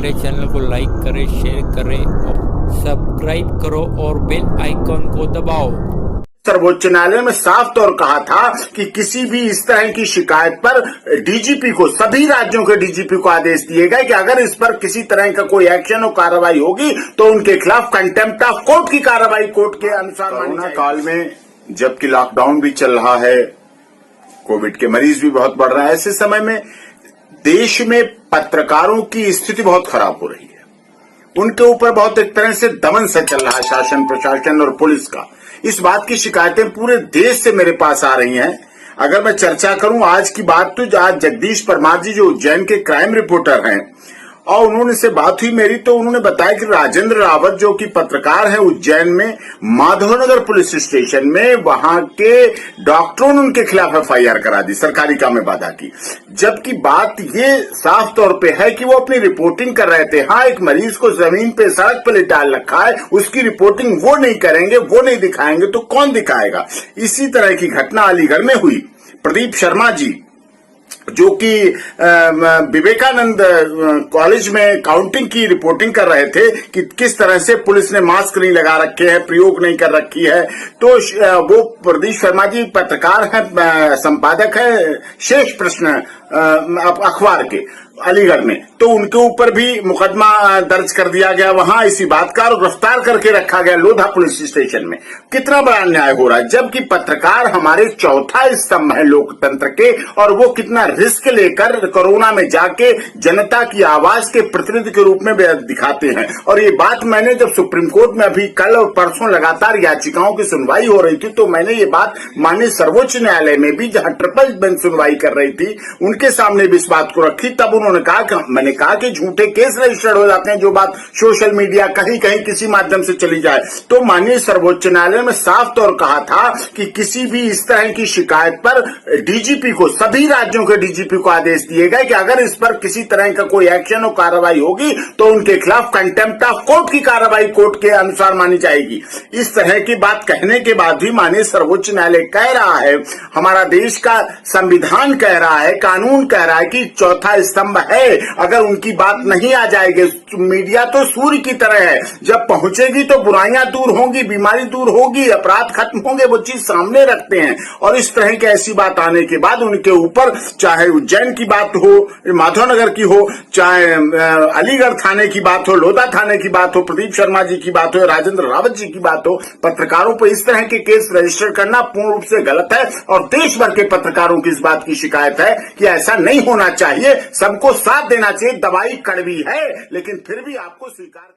हमारे चैनल को लाइक करें, शेयर करें और सब्सक्राइब करो और बेल आइकॉन को दबाओ। सर्वोच्च न्यायालय में साफ तौर कहा था कि किसी भी इस तरह की शिकायत पर डीजीपी को, सभी राज्यों के डीजीपी को आदेश दिए गए कि अगर इस पर किसी तरह का कोई एक्शन और कार्रवाई होगी तो उनके खिलाफ कंटेम्प्ट ऑफ कोर्ट की कार्रवाई कोर्ट के अनुसार। कोरोना काल में जबकि लॉकडाउन भी चल रहा है, कोविड के मरीज भी बहुत बढ़ रहे हैं, ऐसे समय में देश में पत्रकारों की स्थिति बहुत खराब हो रही है। उनके ऊपर बहुत एक तरह से दमन से चल रहा है शासन, प्रशासन और पुलिस का। इस बात की शिकायतें पूरे देश से मेरे पास आ रही हैं। अगर मैं चर्चा करूं आज की बात, तो आज जगदीश परमार जी जो उज्जैन के क्राइम रिपोर्टर हैं और उन्होंने से बात हुई मेरी, तो उन्होंने बताया कि राजेंद्र रावत जो कि पत्रकार है उज्जैन में माधवनगर पुलिस स्टेशन में, वहां के डॉक्टरों ने उनके खिलाफ एफआईआर करा दी, सरकारी काम में बाधा की। जबकि बात ये साफ तौर पे है कि वो अपनी रिपोर्टिंग कर रहे थे। हाँ, एक मरीज को जमीन पे सड़क पे डाल रखा है, उसकी रिपोर्टिंग वो नहीं करेंगे, वो नहीं दिखाएंगे तो कौन दिखाएगा। इसी तरह की घटना अलीगढ़ में हुई। प्रदीप शर्मा जी जो कि विवेकानंद कॉलेज में काउंटिंग की रिपोर्टिंग कर रहे थे कि किस तरह से पुलिस ने मास्क नहीं लगा रखे हैं, प्रयोग नहीं कर रखी है, तो वो प्रदीप शर्मा जी पत्रकार हैं, संपादक है शेष प्रश्न अखबार के अलीगढ़ में, तो उनके ऊपर भी मुकदमा दर्ज कर दिया गया वहां इसी बात का, और गिरफ्तार करके रखा गया लोधा पुलिस स्टेशन में। कितना बड़ा अन्याय हो रहा है, जबकि पत्रकार हमारे चौथा स्तंभ है लोकतंत्र के, और वो कितना रिस्क लेकर कोरोना में जाके जनता की आवाज के प्रतिनिधि के रूप में दिखाते हैं। और ये बात मैंने जब सुप्रीम कोर्ट में अभी कल और परसों लगातार याचिकाओं की सुनवाई हो रही थी, तो मैंने ये बात माननीय सर्वोच्च न्यायालय में भी, जहां ट्रिपल बेंच सुनवाई कर रही थी, उनके सामने भी इस बात को रखी। तब उन्होंने कहा, मैंने कहा कि झूठे केस रजिस्टर्ड हो जाते हैं, जो बात सोशल मीडिया कहीं कहीं किसी माध्यम से चली जाए। तो माननीय सर्वोच्च न्यायालय में साफ तौर कहा था कि किसी भी इस तरह की शिकायत पर डीजीपी को, सभी राज्यों के डीजीपी को आदेश दिए गए कि अगर इस पर किसी तरह का कोई एक्शन और कार्रवाई होगी तो उनके खिलाफ कंटेम्प्ट ऑफ कोर्ट की कार्रवाई कोर्ट के अनुसार मानी जाएगी। इस तरह की बात कहने के बाद भी माननीय सर्वोच्च न्यायालय कह रहा है, हमारा देश का संविधान कह रहा है, कानून कह रहा है कि चौथा स्तंभ है, अगर उनकी बात नहीं आ जाएगी। मीडिया तो सूर्य की तरह है, जब पहुंचेगी तो बुराइयां दूर होंगी, बीमारी दूर होगी, अपराध खत्म होंगे, वो चीज सामने रखते हैं। और इस तरह की ऐसी बात आने के बाद उनके ऊपर, चाहे उज्जैन की बात हो, माधवनगर की हो, चाहे अलीगढ़ थाने की बात हो, लोधा थाने की बात हो, प्रदीप शर्मा जी की बात हो, राजेंद्र रावत जी की बात हो, पत्रकारों पर इस तरह के केस रजिस्टर करना पूर्ण रूप से गलत है। और देश भर के पत्रकारों की इस बात की शिकायत है कि ऐसा नहीं होना चाहिए। सबको साथ देना चाहिए। दवाई कड़वी है लेकिन फिर भी आपको स्वीकार